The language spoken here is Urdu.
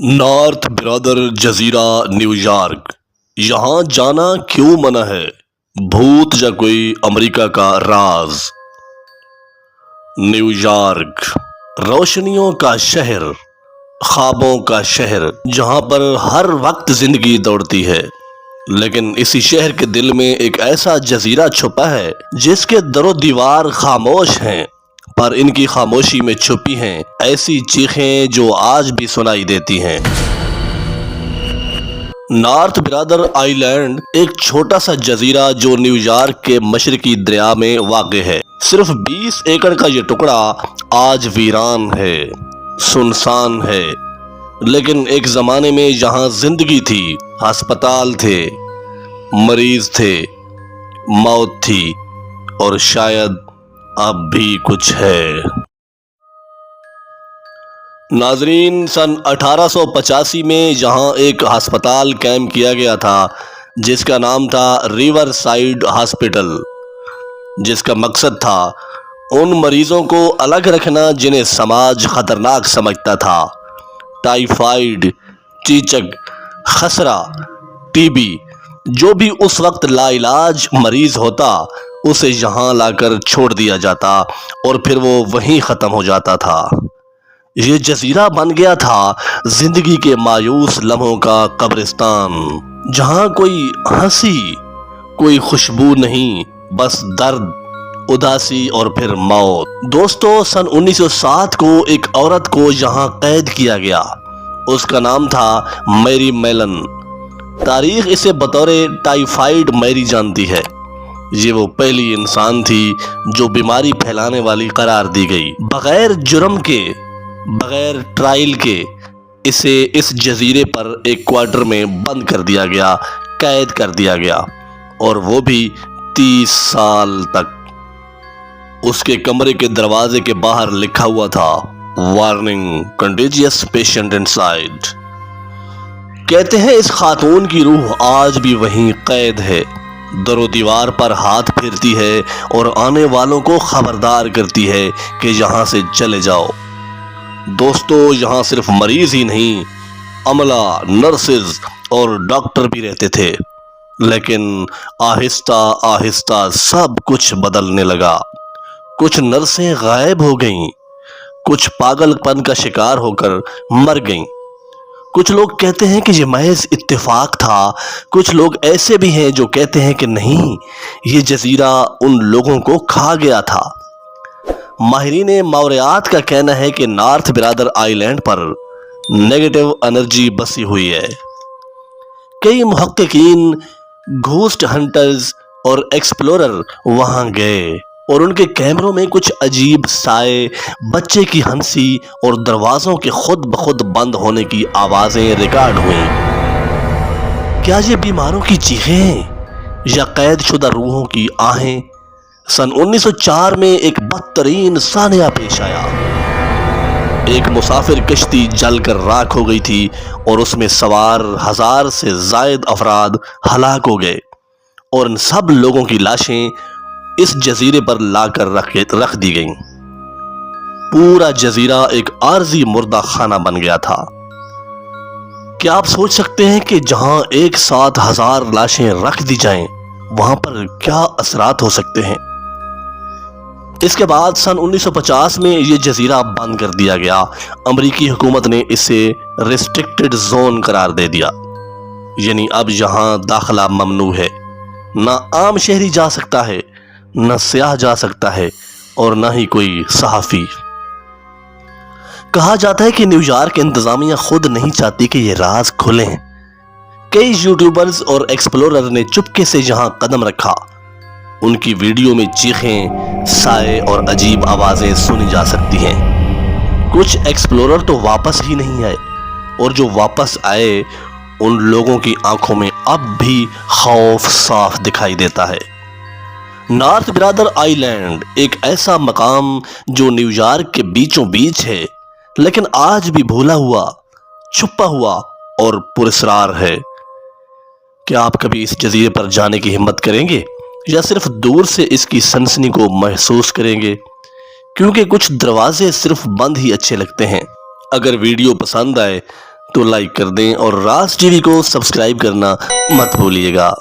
نارتھ برادر جزیرہ نیویارک، یہاں جانا کیوں منع ہے؟ بھوت یا کوئی امریکہ کا راز؟ نیویارک روشنیوں کا شہر، خوابوں کا شہر، جہاں پر ہر وقت زندگی دوڑتی ہے، لیکن اسی شہر کے دل میں ایک ایسا جزیرہ چھپا ہے جس کے در و دیوار خاموش ہیں، پر ان کی خاموشی میں چھپی ہیں ایسی چیخیں جو آج بھی سنائی دیتی ہیں۔ نارتھ برادر آئی لینڈ ایک چھوٹا سا جزیرہ جو نیویارک کے مشرقی دریا میں واقع ہے۔ صرف 20 ایکڑ کا یہ ٹکڑا آج ویران ہے، سنسان ہے، لیکن ایک زمانے میں یہاں زندگی تھی، ہسپتال تھے، مریض تھے، موت تھی، اور شاید اب بھی کچھ ہے۔ ناظرین، سن 1885 میں یہاں ایک ہسپتال قائم کیا گیا تھا جس کا نام تھا ریور سائیڈ ہاسپٹل، جس کا مقصد تھا ان مریضوں کو الگ رکھنا جنہیں سماج خطرناک سمجھتا تھا۔ ٹائیفائیڈ، چیچک، خسرہ، ٹی بی، جو بھی اس وقت لا علاج مریض ہوتا اسے یہاں لا کر چھوڑ دیا جاتا اور پھر وہ وہیں ختم ہو جاتا تھا۔ یہ جزیرہ بن گیا تھا زندگی کے مایوس لمحوں کا قبرستان، جہاں کوئی ہنسی، کوئی خوشبو نہیں، بس درد، اداسی اور پھر موت۔ دوستو، سن 1907 کو ایک عورت کو یہاں قید کیا گیا۔ اس کا نام تھا میری میلن۔ تاریخ اسے بطور ٹائیفائیڈ میری جانتی ہے۔ یہ وہ پہلی انسان تھی جو بیماری پھیلانے والی قرار دی گئی۔ بغیر جرم کے، بغیر ٹرائل کے اسے اس جزیرے پر ایک کوارٹر میں بند کر دیا گیا، قید کر دیا گیا، اور وہ بھی 30 سال تک۔ اس کے کمرے کے دروازے کے باہر لکھا ہوا تھا، وارننگ، کنٹیجیس پیشنٹ انسائیڈ۔ کہتے ہیں اس خاتون کی روح آج بھی وہیں قید ہے، در و دیوار پر ہاتھ پھیرتی ہے اور آنے والوں کو خبردار کرتی ہے کہ یہاں سے چلے جاؤ۔ دوستو، یہاں صرف مریض ہی نہیں، عملہ، نرسز اور ڈاکٹر بھی رہتے تھے، لیکن آہستہ آہستہ سب کچھ بدلنے لگا۔ کچھ نرسیں غائب ہو گئیں، کچھ پاگل پن کا شکار ہو کر مر گئیں۔ کچھ لوگ کہتے ہیں کہ یہ محض اتفاق تھا، کچھ لوگ ایسے بھی ہیں جو کہتے ہیں کہ نہیں، یہ جزیرہ ان لوگوں کو کھا گیا تھا۔ ماہرین ماوریات کا کہنا ہے کہ نارتھ برادر آئی لینڈ پر نیگیٹو انرجی بسی ہوئی ہے۔ کئی محققین، گھوسٹ ہنٹرز اور ایکسپلورر وہاں گئے اور ان کے کیمروں میں کچھ عجیب سائے، بچے کی ہنسی اور دروازوں کے خود بخود بند ہونے کی آوازیں ریکارڈ ہوئیں۔ کیا یہ بیماروں کی چیخیں یا قید شدہ روحوں کی آہیں؟ سن 1904 میں ایک بدترین سانحہ پیش آیا۔ ایک مسافر کشتی جل کر راکھ ہو گئی تھی اور اس میں سوار 1000 سے زائد افراد ہلاک ہو گئے، اور ان سب لوگوں کی لاشیں اس جزیرے پر لا کر رکھ دی گئیں۔ پورا جزیرہ ایک عارضی مردہ خانہ بن گیا تھا۔ کیا آپ سوچ سکتے ہیں کہ جہاں ایک ساتھ 1000 لاشیں رکھ دی جائیں، وہاں پر کیا اثرات ہو سکتے ہیں؟ اس کے بعد سن 1950 میں یہ جزیرہ بند کر دیا گیا۔ امریکی حکومت نے اسے ریسٹرکٹڈ زون قرار دے دیا، یعنی اب یہاں داخلہ ممنوع ہے۔ نہ عام شہری جا سکتا ہے، نہ سیاح جا سکتا ہے، اور نہ ہی کوئی صحافی۔ کہا جاتا ہے کہ نیویارک انتظامیہ خود نہیں چاہتی کہ یہ راز کھلیں۔ کئی یوٹیوبرز اور ایکسپلورر نے چپکے سے یہاں قدم رکھا۔ ان کی ویڈیو میں چیخیں، سائے اور عجیب آوازیں سنی جا سکتی ہیں۔ کچھ ایکسپلورر تو واپس ہی نہیں آئے، اور جو واپس آئے ان لوگوں کی آنکھوں میں اب بھی خوف صاف دکھائی دیتا ہے۔ نارتھ برادر آئی لینڈ ایک ایسا مقام جو نیویارک کے بیچوں بیچ ہے، لیکن آج بھی بھولا ہوا، چھپا ہوا اور پراسرار ہے۔ کیا آپ کبھی اس جزیرے پر جانے کی ہمت کریں گے، یا صرف دور سے اس کی سنسنی کو محسوس کریں گے؟ کیونکہ کچھ دروازے صرف بند ہی اچھے لگتے ہیں۔ اگر ویڈیو پسند آئے تو لائک کر دیں اور راز ٹی وی کو سبسکرائب کرنا مت بھولیے گا۔